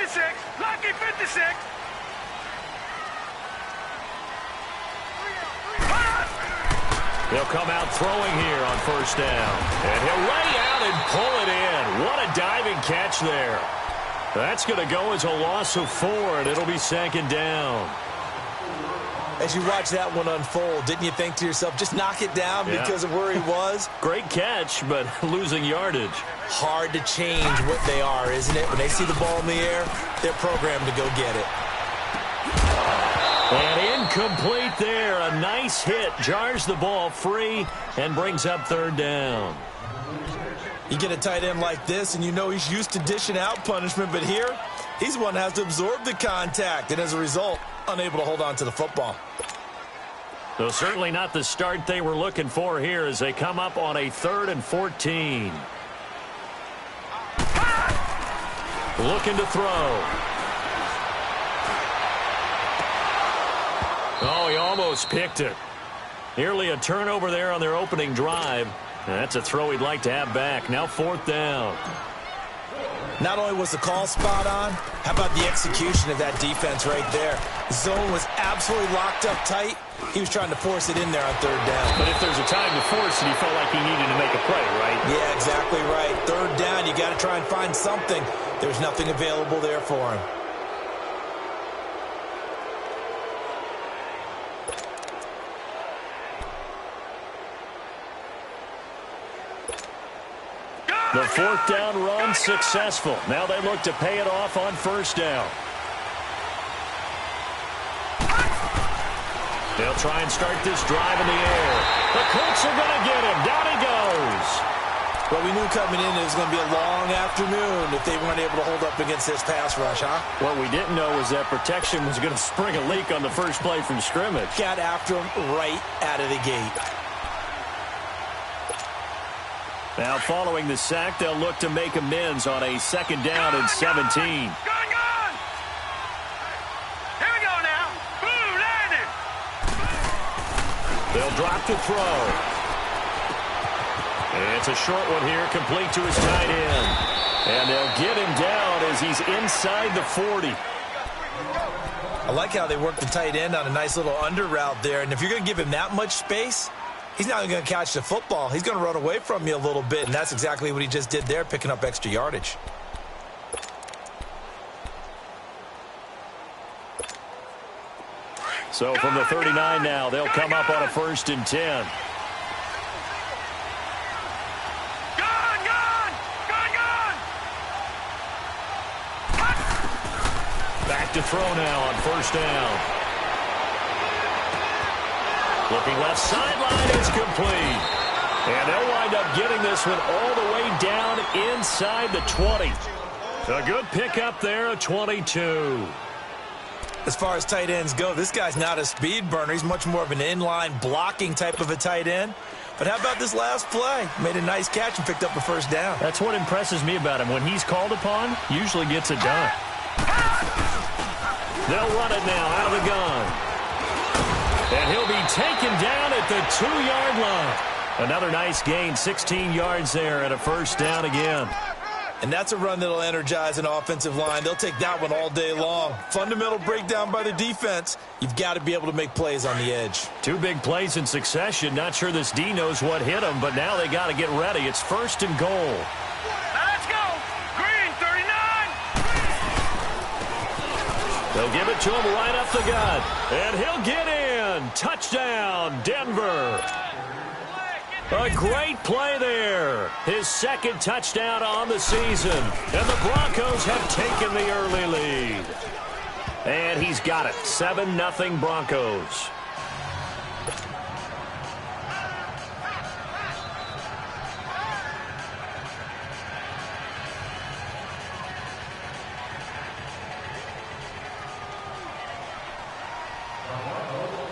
56. Lucky 56. He'll come out throwing here on first down. And he'll lay out and pull it in. What a diving catch there. That's going to go as a loss of 4, and it'll be second down. As you watch that one unfold, didn't you think to yourself, just knock it down because of where he was? Great catch, but losing yardage. Hard to change what they are, isn't it? When they see the ball in the air, they're programmed to go get it. And incomplete there. A nice hit. Jars the ball free and brings up third down. You get a tight end like this, and you know he's used to dishing out punishment, but here, he's the one that has to absorb the contact, and as a result, unable to hold on to the football. So certainly not the start they were looking for here as they come up on a 3rd and 14. Looking to throw. Oh, he almost picked it. Nearly a turnover there on their opening drive. That's a throw he'd like to have back. Now 4th down. Not only was the call spot on, how about the execution of that defense right there? The zone was absolutely locked up tight. He was trying to force it in there on 3rd down. But if there's a time to force it, he felt like he needed to make a play, right? Yeah, exactly right. 3rd down, you got to try and find something. There's nothing available there for him. The 4th down run successful. Now they look to pay it off on first down. They'll try and start this drive in the air. The Colts are going to get him. Down he goes. Well, we knew coming in it was going to be a long afternoon if they weren't able to hold up against this pass rush, huh? What we didn't know was that protection was going to spring a leak on the first play from scrimmage. Got after him right out of the gate. Now following the sack, they'll look to make amends on a 2nd down and 17. Gone! Here we go now. Boom, landed. They'll drop to throw. It's a short one here, complete to his tight end. And they'll get him down as he's inside the 40. I like how they work the tight end on a nice little under route there. And if you're going to give him that much space, he's not going to catch the football. He's going to run away from you a little bit, and that's exactly what he just did there, picking up extra yardage. So from the 39 now, they'll come up on a 1st and 10. Back to throw now on first down. Looking left sideline, it's complete. And they'll wind up getting this one all the way down inside the 20. A good pickup there, a 22. As far as tight ends go, this guy's not a speed burner. He's much more of an inline blocking type of a tight end. But how about this last play? Made a nice catch and picked up a 1st down. That's what impresses me about him. When he's called upon, usually gets it done. They'll run it now out of the gun. And he'll be taken down at the 2-yard line. Another nice gain, 16 yards there and a 1st down again. And that's a run that'll energize an offensive line. They'll take that one all day long. Fundamental breakdown by the defense. You've got to be able to make plays on the edge. 2 big plays in succession. Not sure this D knows what hit him, but now they got to get ready. It's 1st and goal. Let's go. Green, 39. They'll give it to him right up the gut. And he'll get in. Touchdown, Denver. A great play there. His 2nd touchdown on the season. And the Broncos have taken the early lead. And he's got it. 7-0 Broncos.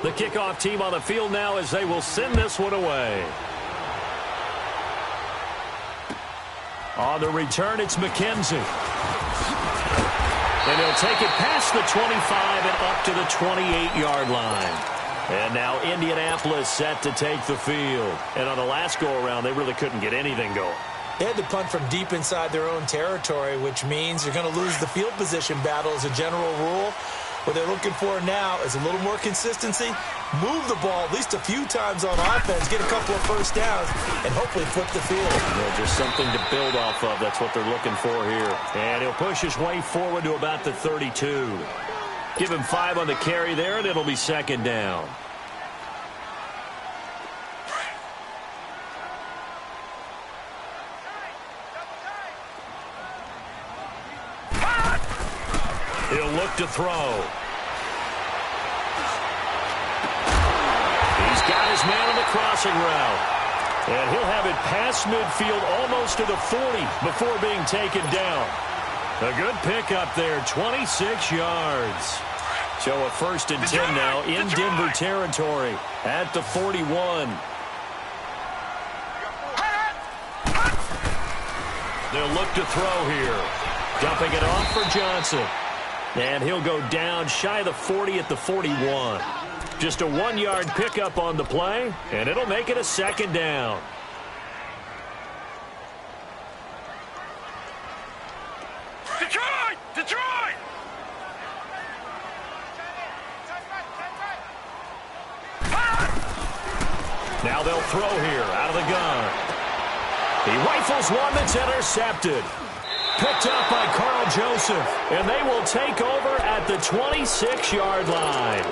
The kickoff team on the field now as they will send this one away. On the return, it's McKenzie. And he'll take it past the 25 and up to the 28-yard line. And now Indianapolis set to take the field. And on the last go-around, they really couldn't get anything going. They had to punt from deep inside their own territory, which means you're going to lose the field position battle as a general rule. What they're looking for now is a little more consistency, move the ball at least a few times on offense, get a couple of first downs, and hopefully flip the field. Yeah, just something to build off of. That's what they're looking for here. And he'll push his way forward to about the 32. Give him 5 on the carry there, and it'll be second down. He'll look to throw. He's got his man on the crossing route. And he'll have it past midfield almost to the 40 before being taken down. A good pickup there, 26 yards. So a 1st and 10 now in Denver territory at the 41. They'll look to throw here. Dumping it off for Johnson. And he'll go down shy of the 40 at the 41. Just a 1-yard pickup on the play, and it'll make it a second down. Detroit! Detroit! Now they'll throw here out of the gun. He rifles one that's intercepted. Picked up by Carl Joseph, and they will take over at the 26-yard line.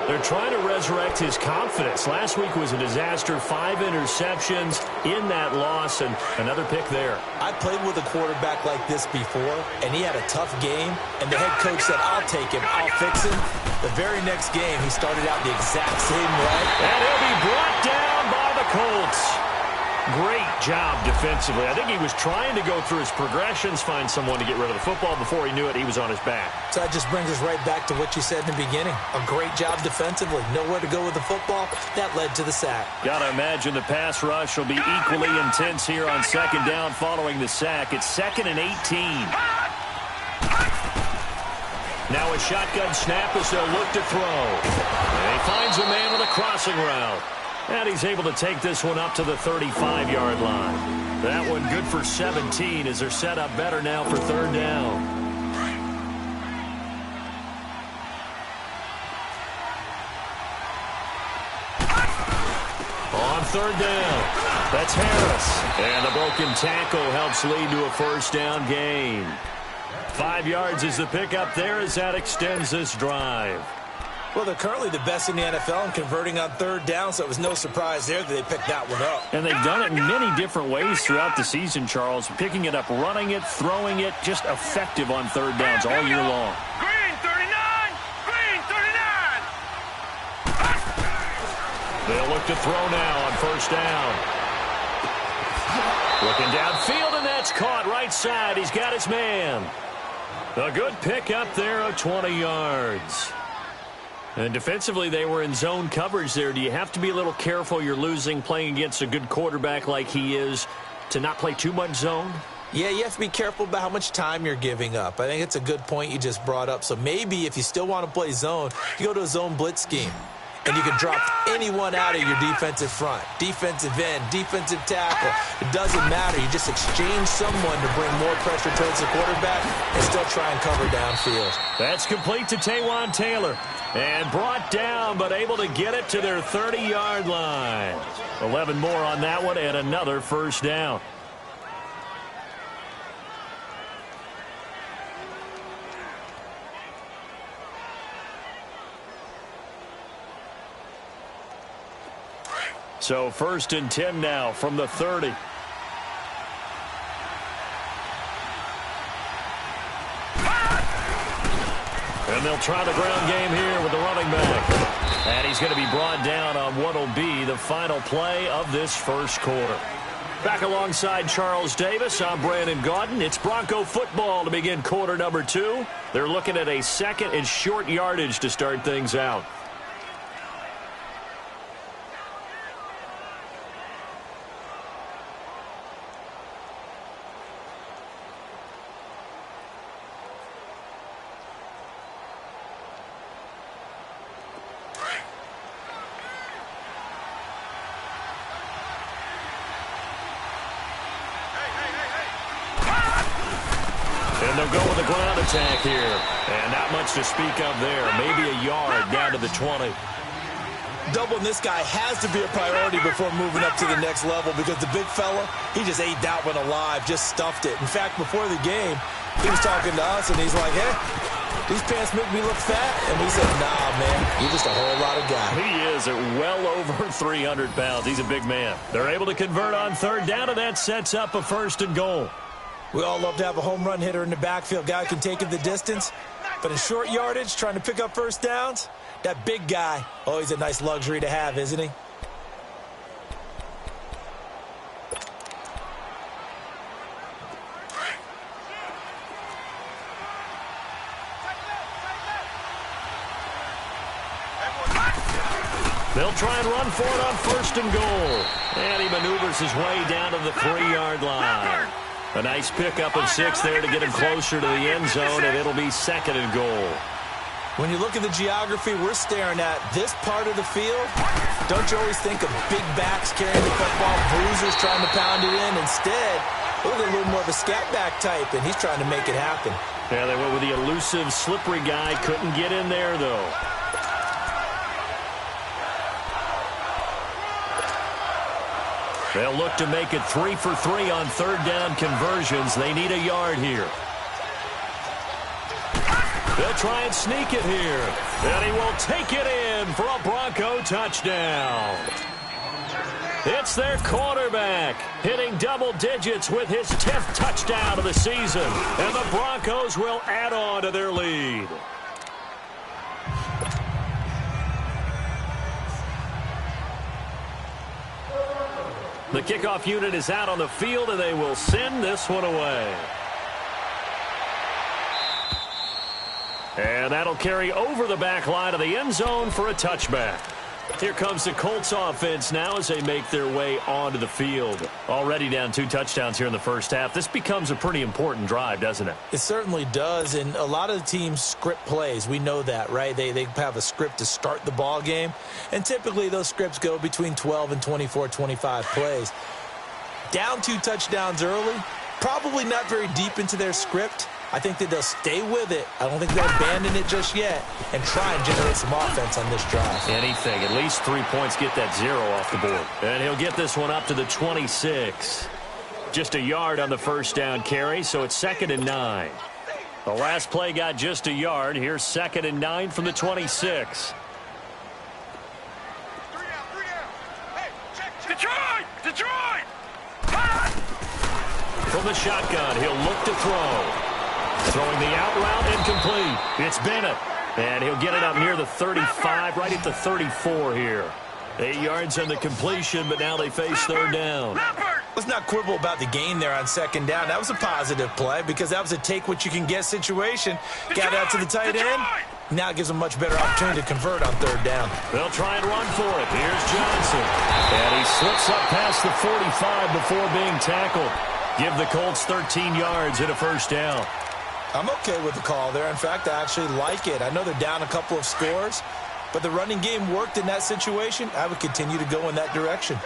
They're trying to resurrect his confidence. Last week was a disaster, 5 interceptions in that loss, and another pick there. I played with a quarterback like this before, and he had a tough game, and the head coach said, I'll take him, I'll fix him. The very next game, he started out the exact same way. And he'll be brought down by the Colts. Great job defensively. I think he was trying to go through his progressions, find someone to get rid of the football. Before he knew it, he was on his back. So that just brings us right back to what you said in the beginning. A great job defensively. Nowhere to go with the football. That led to the sack. Got to imagine the pass rush will be equally intense here on second down following the sack. It's 2nd and 18. Now a shotgun snap as they'll look to throw. And he finds a man with a crossing route. And he's able to take this one up to the 35-yard line. That one good for 17 as they're set up better now for 3rd down. On 3rd down, that's Harris. And a broken tackle helps lead to a 1st down gain. 5 yards is the pickup there as that extends this drive. Well, they're currently the best in the NFL in converting on 3rd down, so it was no surprise there that they picked that one up. And they've done it in many different ways throughout the season, Charles. Picking it up, running it, throwing it, just effective on 3rd downs all year long. Green 39! Green 39! They'll look to throw now on 1st down. Looking downfield, and that's caught right side. He's got his man. A good pick up there of 20 yards. And defensively, they were in zone coverage there. Do you have to be a little careful? You're losing, playing against a good quarterback like he is, to not play too much zone? Yeah, you have to be careful about how much time you're giving up. I think it's a good point you just brought up. So maybe if you still want to play zone, you go to a zone blitz scheme. And you can drop anyone out of your defensive front. Defensive end, defensive tackle. It doesn't matter. You just exchange someone to bring more pressure towards the quarterback and still try and cover downfield. That's complete to Taywan Taylor. And brought down, but able to get it to their 30-yard line. 11 more on that one and another 1st down. So 1st and 10 now from the 30. And they'll try the ground game here with the running back. And he's going to be brought down on what will be the final play of this 1st quarter. Back alongside Charles Davis, I'm Brandon Gaudin. It's Bronco football to begin quarter number 2. They're looking at a 2nd and short yardage to start things out. they'll go with the ground attack here. And not much to speak of there. Maybe a yard down to the 20. Doubling this guy has to be a priority before moving up to the next level because the big fella, he just ate that one alive, just stuffed it. In fact, before the game, he was talking to us, and he's like, hey, these pants make me look fat. And we said, nah, man, you're just a whole lot of guy. He is at well over 300 pounds. He's a big man. They're able to convert on third down, and that sets up a 1st and goal. We all love to have a home run hitter in the backfield. Guy who can take it the distance. But in short yardage, trying to pick up first downs, that big guy, always a nice luxury to have, isn't he? They'll try and run for it on 1st and goal. And he maneuvers his way down to the 3-yard line. A nice pickup of 6 there to get him closer to the end zone, and it'll be 2nd and goal. When you look at the geography we're staring at, this part of the field, don't you always think of big backs carrying the football, bruisers trying to pound it in? Instead, look at a little more of a scat back type, and he's trying to make it happen. Yeah, they went with the elusive, slippery guy. Couldn't get in there, though. They'll look to make it 3 for 3 on third down conversions. They need a yard here. They'll try and sneak it here. And he will take it in for a Bronco touchdown. It's their quarterback hitting double digits with his 10th touchdown of the season. And the Broncos will add on to their lead. The kickoff unit is out on the field, and they will send this one away. And that'll carry over the back line of the end zone for a touchback. Here comes the Colts offense now as they make their way onto the field. Already down 2 touchdowns here in the first half. This becomes a pretty important drive, doesn't it? It certainly does, and a lot of the teams script plays. We know that, right? They have a script to start the ball game, and typically those scripts go between 12 and 24, 25 plays. Down 2 touchdowns early, probably not very deep into their script. I think that they'll stay with it. I don't think they'll abandon it just yet and try and generate some offense on this drive. Anything. At least 3 points, get that 0 off the board. And he'll get this one up to the 26. Just a yard on the first down carry, so it's 2nd and 9. The last play got just a yard. Here's 2nd and 9 from the 26. Detroit! Detroit! From the shotgun, he'll look to throw. Throwing the out route, incomplete. It's Bennett. And he'll get it up near the 35, right at the 34 here. 8 yards on the completion, but now they face third down. Let's not quibble about the gain there on 2nd down. That was a positive play because that was a take-what-you-can-get situation. Got out to the tight end. Now it gives them a much better opportunity to convert on third down. They'll try and run for it. Here's Johnson. And he slips up past the 45 before being tackled. Give the Colts 13 yards and a first down. I'm okay with the call there. In fact, I actually like it. I know they're down a couple of scores, but the running game worked in that situation. I would continue to go in that direction.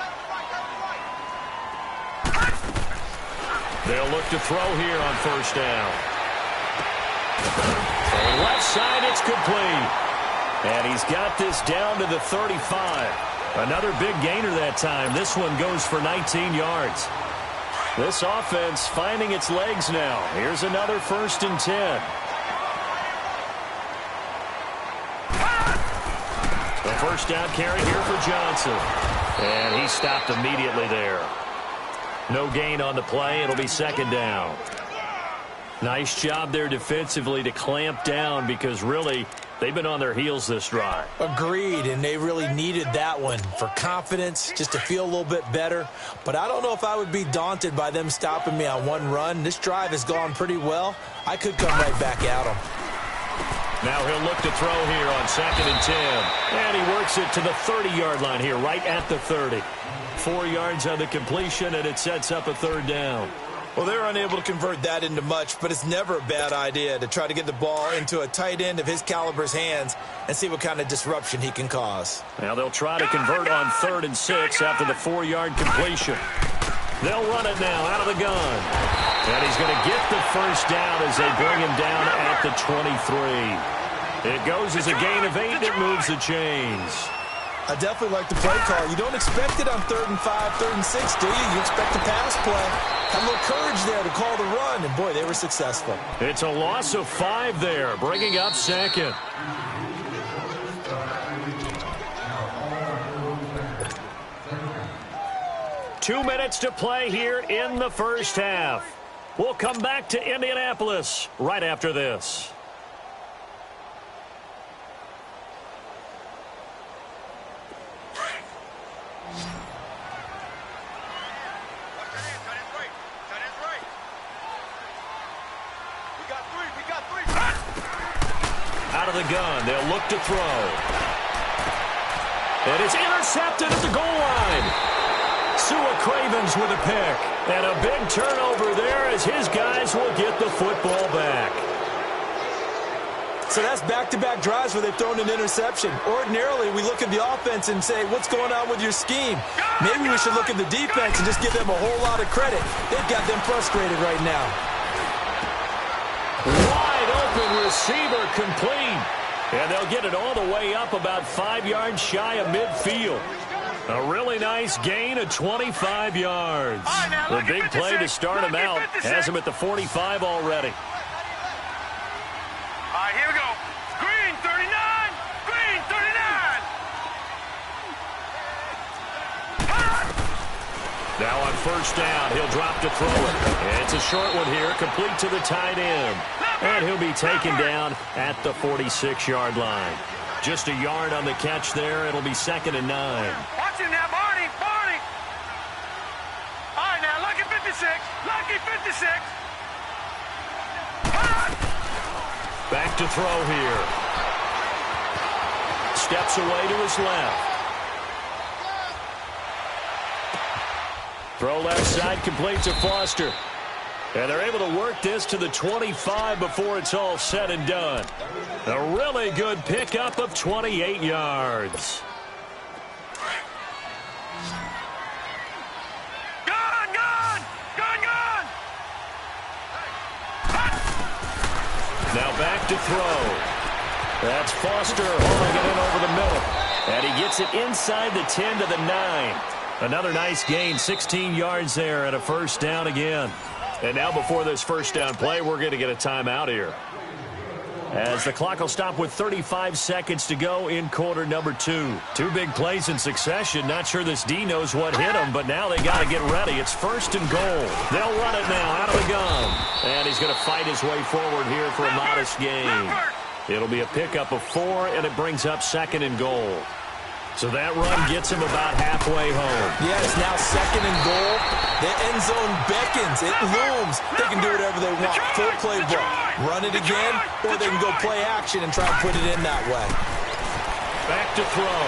They'll look to throw here on first down. On left side, it's complete. And he's got this down to the 35. Another big gainer that time. This one goes for 19 yards. This offense finding its legs now. Here's another 1st and 10. The first down carry here for Johnson. And he stopped immediately there. No gain on the play. It'll be 2nd down. Nice job there defensively to clamp down because really they've been on their heels this drive. Agreed, and they really needed that one for confidence, just to feel a little bit better. But I don't know if I would be daunted by them stopping me on one run. This drive has gone pretty well. I could come right back at them. Now he'll look to throw here on 2nd and 10. And he works it to the 30-yard line here, right at the 30. 4 yards on the completion, and it sets up a third down. Well, they're unable to convert that into much, but it's never a bad idea to try to get the ball into a tight end of his caliber's hands and see what kind of disruption he can cause. Now they'll try to convert on 3rd and 6 after the 4-yard completion. They'll run it now out of the gun. And he's going to get the first down as they bring him down at the 23. It goes as a gain of 8. It moves the chains. I definitely like the play call. You don't expect it on 3rd and 5, 3rd and 6, do you? You expect a pass play. Had a little courage there to call the run, and, boy, they were successful. It's a loss of 5 there, bringing up second. Two minutes to play here in the first half. We'll come back to Indianapolis right after this. Out of the gun, they'll look to throw. It is intercepted at the goal line. Sua Cravens with a pick. And a big turnover there as his guys will get the football back. So that's back-to-back drives where they've thrown an interception. Ordinarily, we look at the offense and say, what's going on with your scheme? Maybe we should look at the defense and just give them a whole lot of credit. They've got them frustrated right now. Wide open receiver complete. And they'll get it all the way up about 5 yards shy of midfield. A really nice gain of 25 yards. The big play to start him out has him at the 45 already. All right, here we go. Green 39. Green 39. Now on first down, he'll drop to throw it. It's a short one here, complete to the tight end. And he'll be taken down at the 46-yard line. Just a yard on the catch there. It'll be 2nd and 9. Watch it now, Barney. Barney. All right, now, lucky 56. Lucky 56. Back to throw here. Steps away to his left. Throw left side, complete to Foster. And they're able to work this to the 25 before it's all said and done. A really good pickup of 28 yards. Gone, gone. Gone, gone. Now back to throw. That's Foster hauling it in over the middle. And he gets it inside the 10 to the 9. Another nice gain, 16 yards there and a first down again. And now before this first down play, we're going to get a timeout here. As the clock will stop with 35 seconds to go in quarter number 2. Two big plays in succession. Not sure this D knows what hit him, but now they got to get ready. It's 1st and goal. They'll run it now out of the gun. And he's going to fight his way forward here for a modest gain. It'll be a pickup of 4, and it brings up 2nd and goal. So that run gets him about halfway home. Yeah, it's now 2nd and goal. The end zone beckons. It looms. They can do whatever they want. Full playbook. Run it again, or they can go play action and try and put it in that way. Back to throw.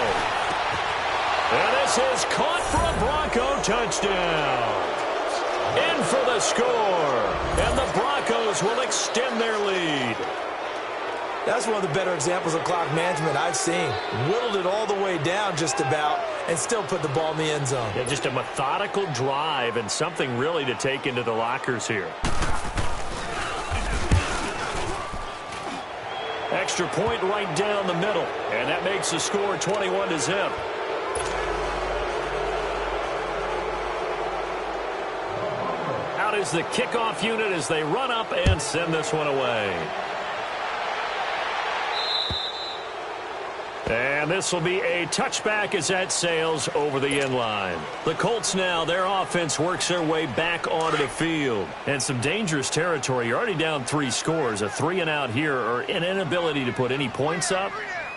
And this is caught for a Bronco touchdown. In for the score. And the Broncos will extend their lead. That's one of the better examples of clock management I've seen. Whittled it all the way down just about and still put the ball in the end zone. Yeah, just a methodical drive and something really to take into the lockers here. Extra point right down the middle. And that makes the score 21-0. Out is the kickoff unit as they run up and send this one away. And this will be a touchback as that sails over the end line. The Colts now, their offense works their way back onto the field. And some dangerous territory. You're already down 3 scores. A 3-and-out here or an inability to put any points up.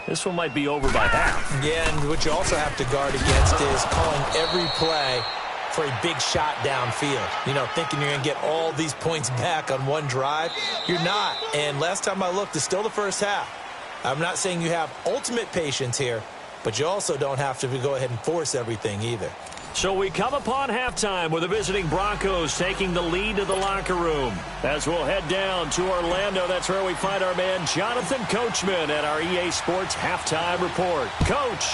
This one might be over by half. Yeah, and what you also have to guard against is calling every play for a big shot downfield. You know, thinking you're going to get all these points back on one drive. You're not. And last time I looked, it's still the first half. I'm not saying you have ultimate patience here, but you also don't have to go ahead and force everything either. So we come upon halftime with the visiting Broncos taking the lead to the locker room. As we'll head down to Orlando, that's where we find our man Jonathan Coachman at our EA Sports Halftime Report. Coach.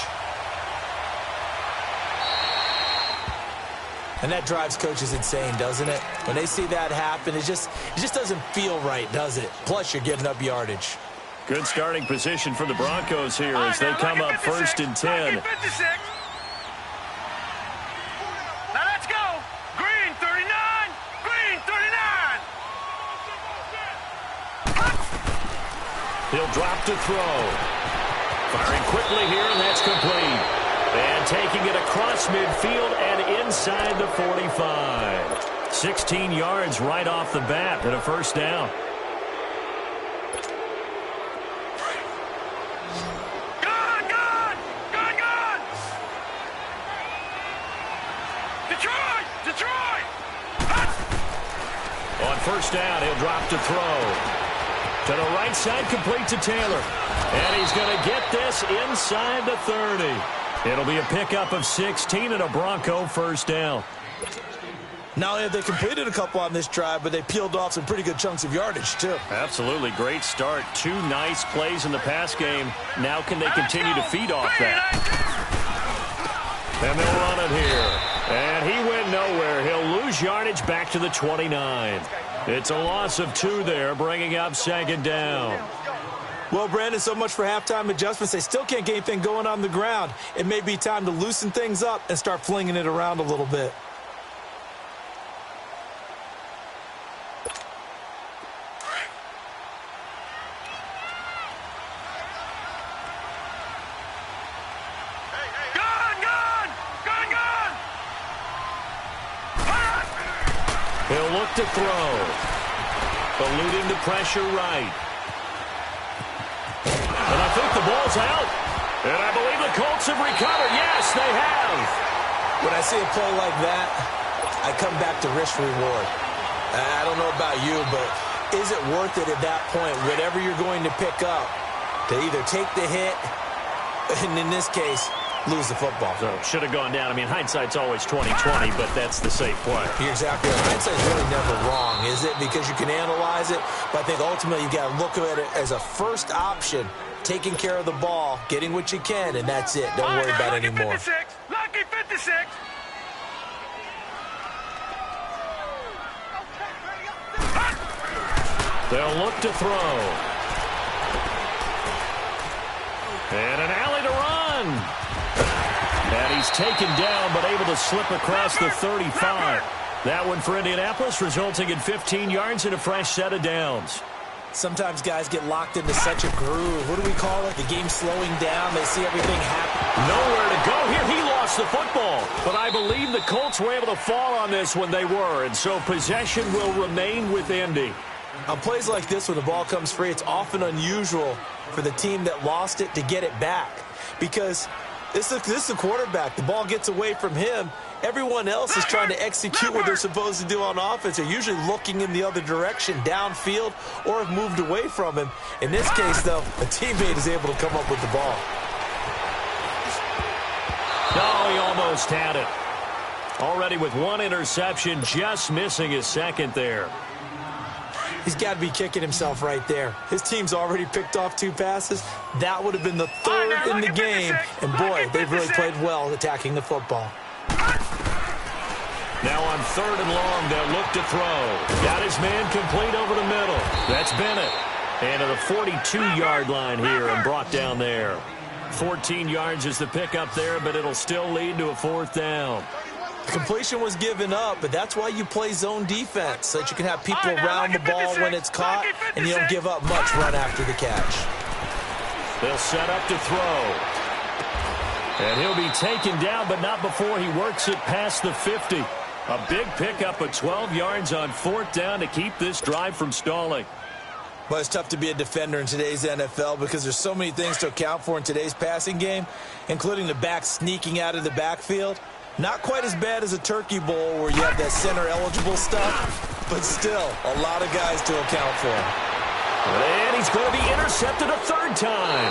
And that drives coaches insane, doesn't it? When they see that happen, it just doesn't feel right, does it? Plus, you're giving up yardage. Good starting position for the Broncos here as they come up 1st and 10. Now let's go. Green 39. Green 39. He'll drop to throw. Firing quickly here, and that's complete. And taking it across midfield and inside the 45. 16 yards right off the bat and a first down. On first down, he'll drop to throw. To the right side, complete to Taylor. And he's going to get this inside the 30. It'll be a pickup of 16 and a Bronco first down. Not only have they completed a couple on this drive, but they peeled off some pretty good chunks of yardage, too. Absolutely. Great start. 2 nice plays in the pass game. Now can they continue to feed off that? And they'll run it here. And he went nowhere. He'll lose yardage back to the 29. It's a loss of 2 there, bringing up 2nd down. Well, Brandon, so much for halftime adjustments. They still can't get anything going on the ground. It may be time to loosen things up and start flinging it around a little bit. He'll look to throw. Eluding the pressure right. And I think the ball's out. And I believe the Colts have recovered. Yes, they have. When I see a play like that, I come back to risk reward. I don't know about you, but is it worth it at that point, whatever you're going to pick up, to either take the hit, and in this case, lose the football? So should have gone down. I mean, hindsight's always 20/20, but that's the safe play. You're exactly right. Hindsight's really never wrong, is it? Because you can analyze it, but I think ultimately you got to look at it as a first option, taking care of the ball, getting what you can, and that's it. Don't worry about it anymore. Lucky 56. They'll look to throw. And an alley to run. And he's taken down, but able to slip across the 35. That one for Indianapolis, resulting in 15 yards and a fresh set of downs. Sometimes guys get locked into such a groove. What do we call it? The game slowing down. They see everything happen. Nowhere to go here. He lost the football. But I believe the Colts were able to fall on this when they were. And so possession will remain with Indy. On plays like this, when the ball comes free, it's often unusual for the team that lost it to get it back. Because this is the quarterback. The ball gets away from him. Everyone else is trying to execute what they're supposed to do on offense. They're usually looking in the other direction, downfield, or have moved away from him. In this case, though, a teammate is able to come up with the ball. Oh, he almost had it. Already with 1 interception, just missing his second there. He's got to be kicking himself right there. His team's already picked off 2 passes. That would have been the 3rd in the game. And, boy, they've really played well attacking the football. Now on 3rd and long, they'll look to throw. Got his man complete over the middle. That's Bennett. And to the 42-yard line here and brought down there. 14 yards is the pickup there, but it'll still lead to a 4th down. The completion was given up, but that's why you play zone defense, so that you can have people around the ball when it's caught, and you don't give up much run after the catch. They'll set up to throw. And he'll be taken down, but not before he works it past the 50. A big pickup of 12 yards on 4th down to keep this drive from stalling. Well, it's tough to be a defender in today's NFL because there's so many things to account for in today's passing game, including the back sneaking out of the backfield. Not quite as bad as a turkey bowl where you have that center-eligible stuff, but still a lot of guys to account for. And he's going to be intercepted a 3rd time.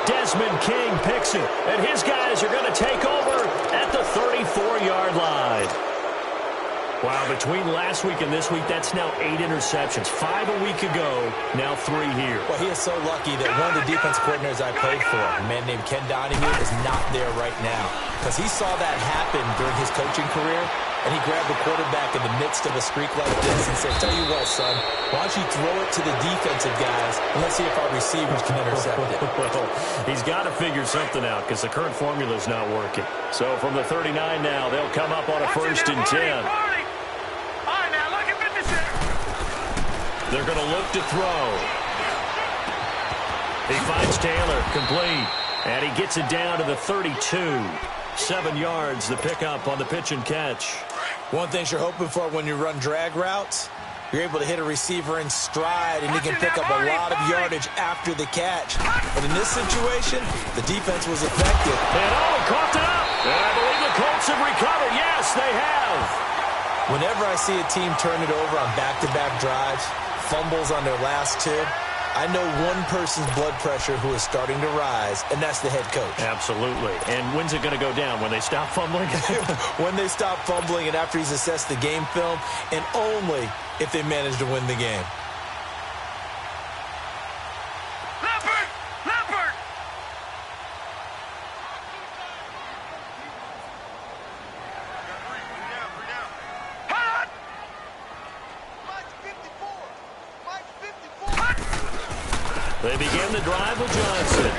Desmond King picks it, and his guys are going to take over at the 34-yard line. Wow, between last week and this week, that's now 8 interceptions. 5 a week ago, now 3 here. Well, he is so lucky that one of the defense coordinators I played for, a man named Ken Donahue, is not there right now. Because he saw that happen during his coaching career, and he grabbed the quarterback in the midst of a streak like this and said, tell you what, son, why don't you throw it to the defensive guys and let's see if our receivers can intercept it. Well, he's got to figure something out because the current formula is not working. So from the 39 now, they'll come up on a 1st and 10. They're going to look to throw. He finds Taylor, complete. And he gets it down to the 32. 7 yards, the pickup on the pitch and catch. One thing you're hoping for when you run drag routes, you're able to hit a receiver in stride, and he can pick up a lot of yardage after the catch. But in this situation, the defense was effective. And coughed it up. And I believe the Colts have recovered. Yes, they have. Whenever I see a team turn it over on back-to-back drives, fumbles on their last 2, I know one person's blood pressure who is starting to rise, and that's the head coach. Absolutely. And when's it going to go down? When they stop fumbling? When they stop fumbling and after he's assessed the game film, and only if they manage to win the game. Leopard! Hot! They begin the drive with Johnson.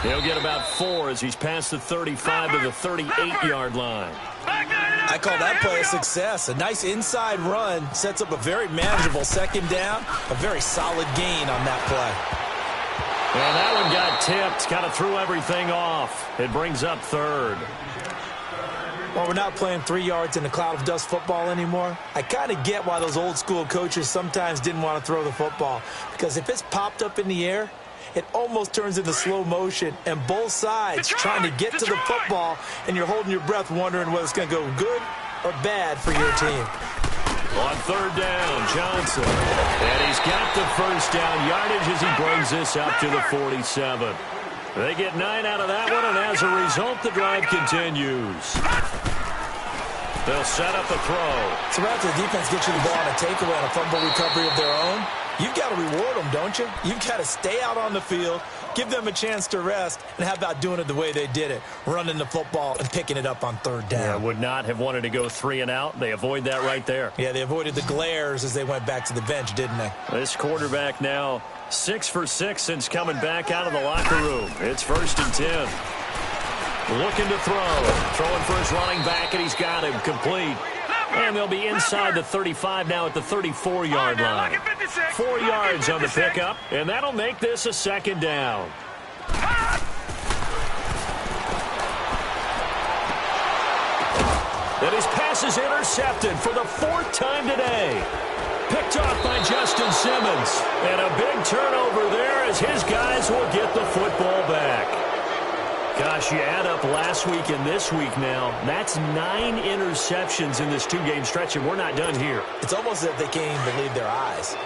He'll get about 4 as he's past the 35 to the 38-yard line. I call that play a success. A nice inside run sets up a very manageable 2nd down. A very solid gain on that play. And that one got tipped. Kind of threw everything off. It brings up 3rd. Well, we're not playing 3 yards in a cloud of dust football anymore. I kind of get why those old school coaches sometimes didn't want to throw the football. Because if it's popped up in the air, it almost turns into slow motion, and both sides trying to get to the football, and you're holding your breath wondering whether it's going to go good or bad for your team. On 3rd down, Johnson. And he's got the 1st down yardage as he brings this up to the 47. They get 9 out of that one, and as a result, the drive continues. They'll set up a throw. So after the defense gets you the ball on a takeaway and a fumble recovery of their own, you've got to reward them, don't you? You've got to stay out on the field, give them a chance to rest, and how about doing it the way they did it, running the football and picking it up on 3rd down. Yeah, would not have wanted to go 3 and out. They avoid that right there. Yeah, they avoided the glares as they went back to the bench, didn't they? This quarterback now 6 for 6 since coming back out of the locker room. It's 1st and 10. Looking to throw. Throwing for his running back, and he's got him complete. And they'll be inside the 35 now at the 34-yard line. 4 yards on the pickup, and that'll make this a 2nd down. And his pass is intercepted for the 4th time today. Picked off by Justin Simmons. And a big turnover there as his guys will get the football back. Gosh, you add up last week and this week now, that's 9 interceptions in this 2-game stretch, and we're not done here. It's almost as if they can't even believe their eyes.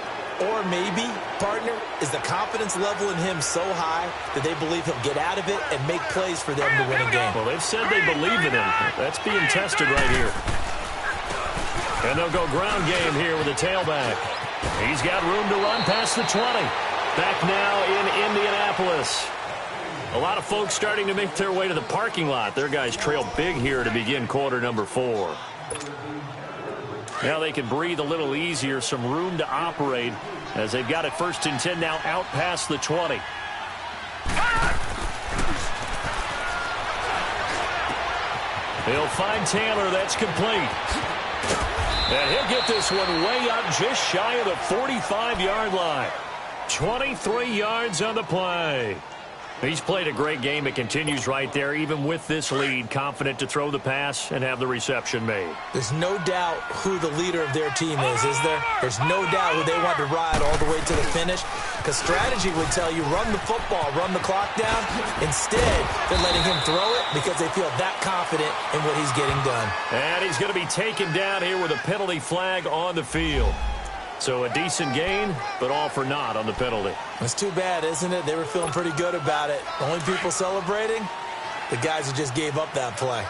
Or maybe, partner, is the confidence level in him so high that they believe he'll get out of it and make plays for them to win a game. Well, they've said they believe in him. That's being tested right here. And they'll go ground game here with a tailback. He's got room to run past the 20. Back now in Indianapolis. A lot of folks starting to make their way to the parking lot. Their guys trail big here to begin quarter number 4. Now they can breathe a little easier, some room to operate as they've got it 1st and 10 now out past the 20. He'll find Taylor. That's complete. And he'll get this one way up just shy of the 45-yard line. 23 yards on the play. He's played a great game. It continues right there, even with this lead, confident to throw the pass and have the reception made. There's no doubt who the leader of their team is there? There's no doubt who they want to ride all the way to the finish. Because strategy would tell you, run the football, run the clock down. Instead, they're letting him throw it because they feel that confident in what he's getting done. And he's going to be taken down here with a penalty flag on the field. So a decent gain, but all for naught on the penalty. It's too bad, isn't it? They were feeling pretty good about it. The only people celebrating, the guys who just gave up that play.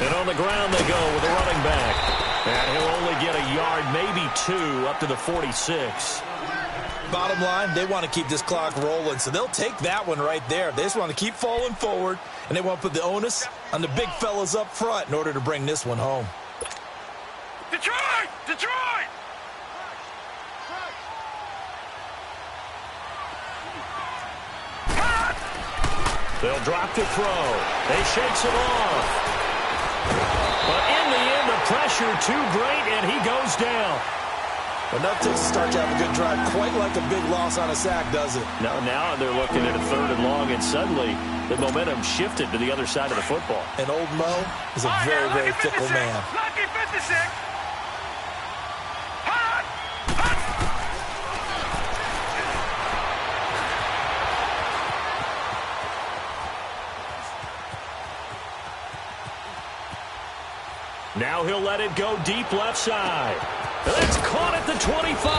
And on the ground they go with the running back. And he'll only get a yard, maybe 2, up to the 46. Bottom line, they want to keep this clock rolling, so they'll take that one right there. They just want to keep falling forward, and they want to put the onus on the big fellas up front in order to bring this one home. Detroit! Detroit! They'll drop to throw. They shakes it off. But in the end, the pressure too great, and he goes down. Enough takes to start to have a good drive. Quite like a big loss on a sack, does it? Now they're looking at a 3rd and long, and suddenly the momentum shifted to the other side of the football. And old Mo is a very, very fickle man. Lucky 56. Now he'll let it go deep left side. That's caught at the 25.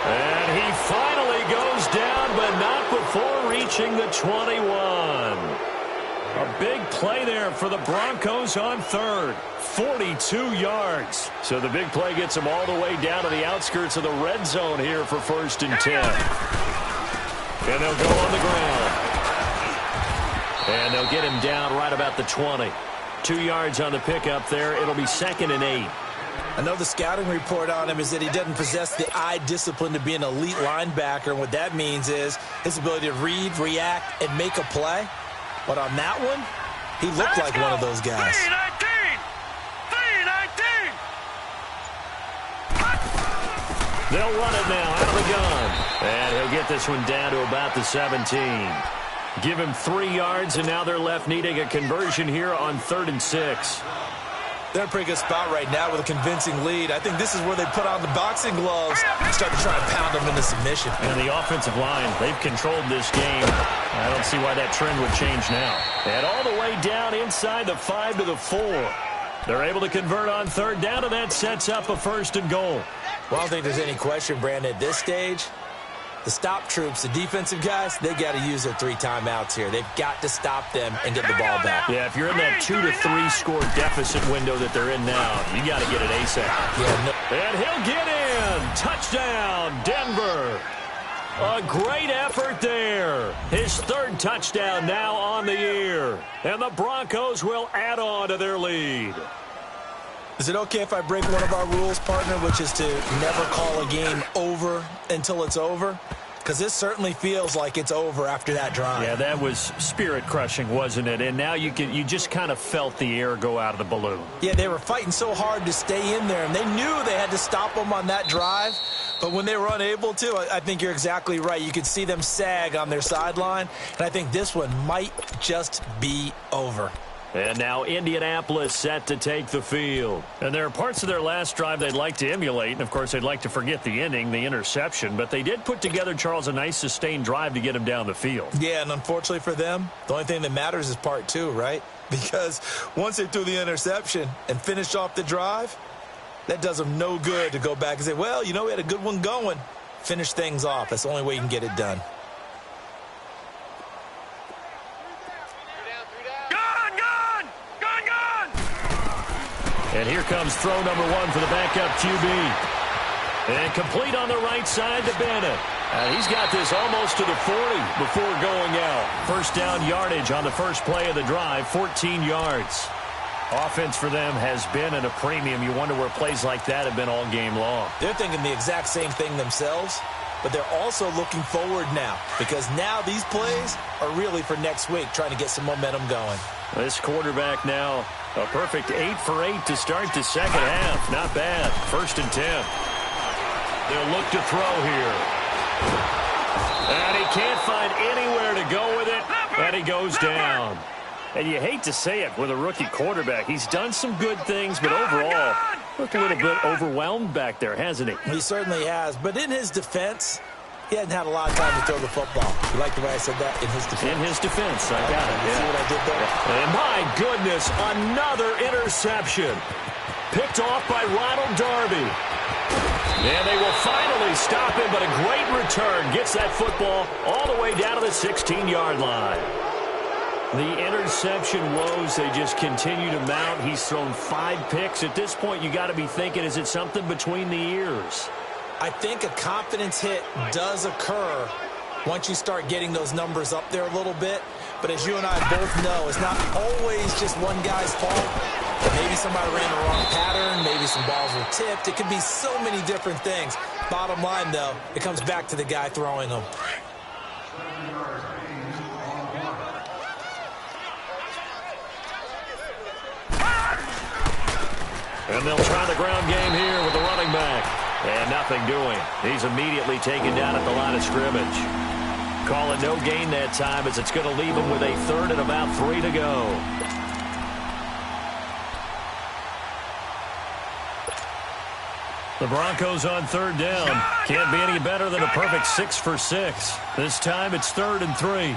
And he finally goes down, but not before reaching the 21. A big play there for the Broncos on 3rd. 42 yards. So the big play gets them all the way down to the outskirts of the red zone here for 1st and 10. And they'll go on the ground. And they'll get him down right about the 20. 2 yards on the pickup there. It'll be 2nd and 8. I know the scouting report on him is that he doesn't possess the eye discipline to be an elite linebacker. And what that means is his ability to read, react, and make a play. But on that one, he looked like one of those guys. 319! 319! They'll run it now out of the gun. And he'll get this one down to about the 17. Give him 3 yards, and now they're left needing a conversion here on 3rd and 6. They're in a pretty good spot right now with a convincing lead. I think this is where they put on the boxing gloves and start to try and pound them into submission. And the offensive line, they've controlled this game. I don't see why that trend would change now. And all the way down inside the 5 to the 4. They're able to convert on 3rd down, and that sets up a 1st and goal. Well, I don't think there's any question, Brandon, at this stage. The stop troops, the defensive guys, they got to use their 3 timeouts here. They've got to stop them and get the ball back. Yeah, if you're in that 2 to 3 score deficit window that they're in now, you got to get it ASAP. Yeah, And he'll get in. Touchdown, Denver. A great effort there. His 3rd touchdown now on the year. And the Broncos will add on to their lead. Is it okay if I break one of our rules, partner, which is to never call a game over until it's over? Because this certainly feels like it's over after that drive. Yeah, that was spirit-crushing, wasn't it? And now you just kind of felt the air go out of the balloon. Yeah, they were fighting so hard to stay in there, and they knew they had to stop them on that drive. But when they were unable to, I think you're exactly right. You could see them sag on their sideline, and I think this one might just be over. And now Indianapolis set to take the field. And there are parts of their last drive they'd like to emulate. And, of course, they'd like to forget the ending, the interception. But they did put together, Charles, a nice sustained drive to get them down the field. Yeah, and unfortunately for them, the only thing that matters is part 2, right? Because once they threw the interception and finished off the drive, that does them no good to go back and say, well, you know, we had a good one going. Finish things off. That's the only way you can get it done. And here comes throw number 1 for the backup QB. And complete on the right side to Bennett. And he's got this almost to the 40 before going out. First down yardage on the first play of the drive, 14 yards. Offense for them has been at a premium. You wonder where plays like that have been all game long. They're thinking the exact same thing themselves, but they're also looking forward now because now these plays are really for next week, trying to get some momentum going. This quarterback now, a perfect 8 for 8 to start the second half. Not bad. 1st and 10. They'll look to throw here. And he can't find anywhere to go with it, and he goes down. And you hate to say it with a rookie quarterback. He's done some good things, but overall, looked a little bit overwhelmed back there, hasn't he? He certainly has. But in his defense, he hasn't had a lot of time to throw the football. You like the way I said that? In his defense. In his defense, I got it. You see what I did there? And my goodness, another interception. Picked off by Ronald Darby. And they will finally stop him, but a great return. Gets that football all the way down to the 16-yard line. The interception woes, they just continue to mount. He's thrown 5 picks. At this point, you got to be thinking, is it something between the ears? I think a confidence hit does occur once you start getting those numbers up there a little bit. But as you and I both know, it's not always just one guy's fault. Maybe somebody ran the wrong pattern. Maybe some balls were tipped. It could be so many different things. Bottom line, though, it comes back to the guy throwing them. And they'll try the ground game here with the running back. And nothing doing. He's immediately taken down at the line of scrimmage. Call it no gain that time as it's going to leave him with a third and about 3 to go. The Broncos on third down. Can't be any better than a perfect 6 for 6. This time it's 3rd and 3.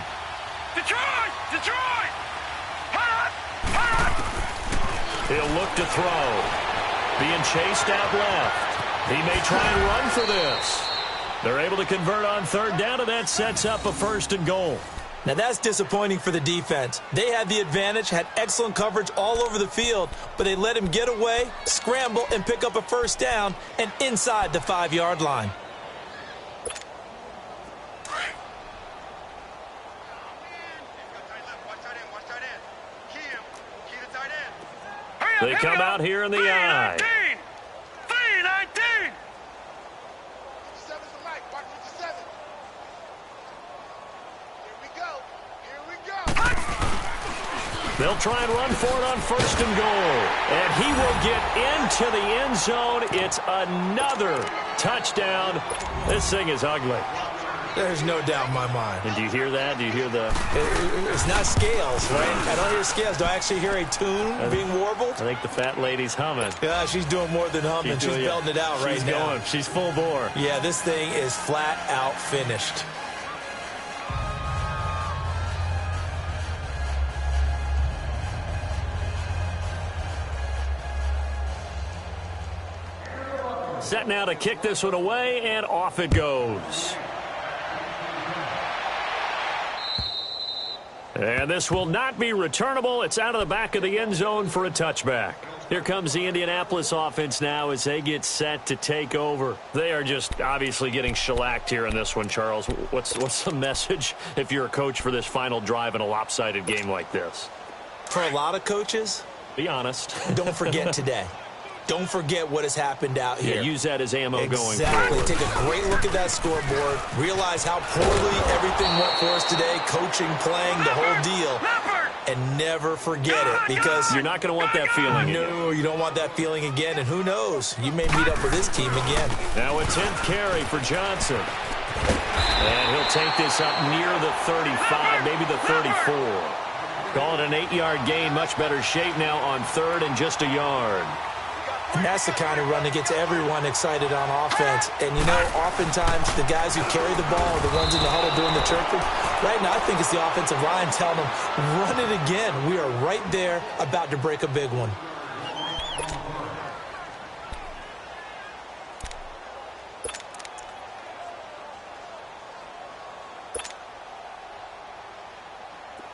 Detroit! Detroit! He'll look to throw. Being chased out left. He may try and run for this. They're able to convert on third down, and that sets up a 1st and goal. Now that's disappointing for the defense. They had the advantage, had excellent coverage all over the field, but they let him get away, scramble, and pick up a 1st down and inside the 5-yard line. They come out here in the eye. 319! They'll try and run for it on 1st and goal. And he will get into the end zone. It's another touchdown. This thing is ugly. There's no doubt in my mind. And do you hear that? Do you hear the... It's not scales, right? I don't hear scales. Do I actually hear a tune being warbled? I think the fat lady's humming. Yeah, she's doing more than humming. She's belting it out right now. She's full bore. Yeah, this thing is flat out finished. Set now to kick this one away, and off it goes. And this will not be returnable. It's out of the back of the end zone for a touchback. Here comes the Indianapolis offense now as they get set to take over. They are just obviously getting shellacked here in this one, Charles. What's the message if you're a coach for this final drive in a lopsided game like this? For a lot of coaches, be honest. Don't forget today. Don't forget what has happened out here. Yeah, use that as ammo going forward. Exactly. Take a great look at that scoreboard. Realize how poorly everything went for us today. Coaching, playing, the whole deal. And never forget it, because you're not going to want that feeling again. No, you don't want that feeling again. And who knows? You may meet up with this team again. Now a 10th carry for Johnson. And he'll take this up near the 35, maybe the 34. Call it an 8-yard gain. Much better shape now on 3rd and just a yard. And that's the kind of run that gets everyone excited on offense. And, you know, oftentimes the guys who carry the ball are the ones in the huddle doing the chirping. Right now, I think it's the offensive line telling them, run it again. We are right there about to break a big one.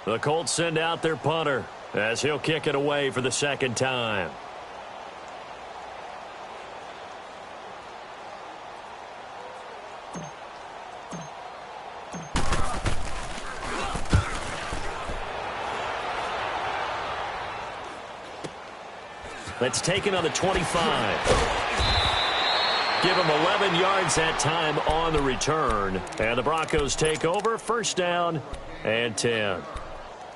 The Colts send out their punter as he'll kick it away for the 2nd time. That's taken on the 25. Give him 11 yards that time on the return. And the Broncos take over. 1st down and 10.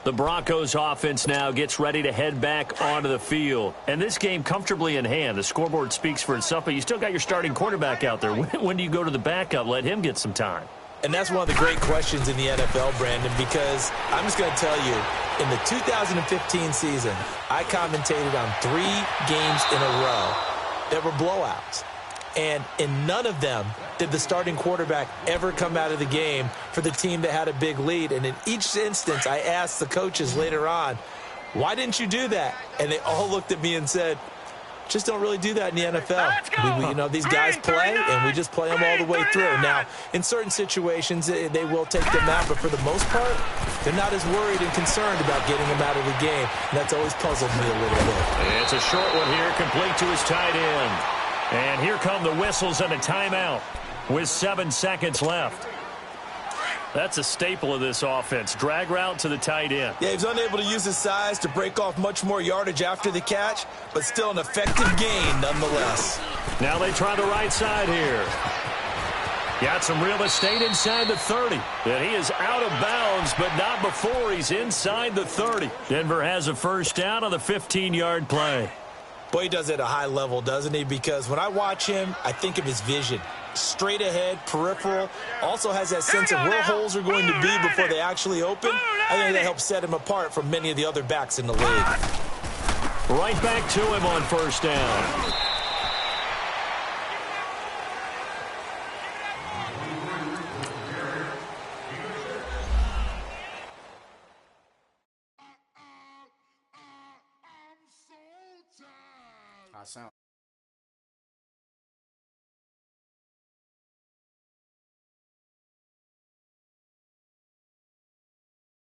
The Broncos offense now gets ready to head back onto the field. And this game comfortably in hand. The scoreboard speaks for itself, but you still got your starting quarterback out there. When do you go to the backup? Let him get some time. And that's one of the great questions in the NFL, Brandon, because I'm just going to tell you, in the 2015 season, I commentated on 3 games in a row that were blowouts. And in none of them did the starting quarterback ever come out of the game for the team that had a big lead. And in each instance, I asked the coaches later on, why didn't you do that? And they all looked at me and said, Just don't really do that in the NFL. Let's go. These guys play, and we just play them all the way through. Now, in certain situations, they will take them out, but for the most part, they're not as worried and concerned about getting them out of the game. And that's always puzzled me a little bit. It's a short one here, complete to his tight end. And here come the whistles and a timeout with 7 seconds left. That's a staple of this offense. Drag route to the tight end. Yeah, he was unable to use his size to break off much more yardage after the catch, but still an effective gain nonetheless. Now they try the right side here. Got some real estate inside the 30. And he is out of bounds, but not before he's inside the 30. Denver has a first down on the 15-yard play. Boy, he does it at a high level, doesn't he? Because when I watch him, I think of his vision. Straight ahead, peripheral, also has that sense of where holes are going to be before they actually open. I think that helps set him apart from many of the other backs in the league. Right back to him on first down. Sound.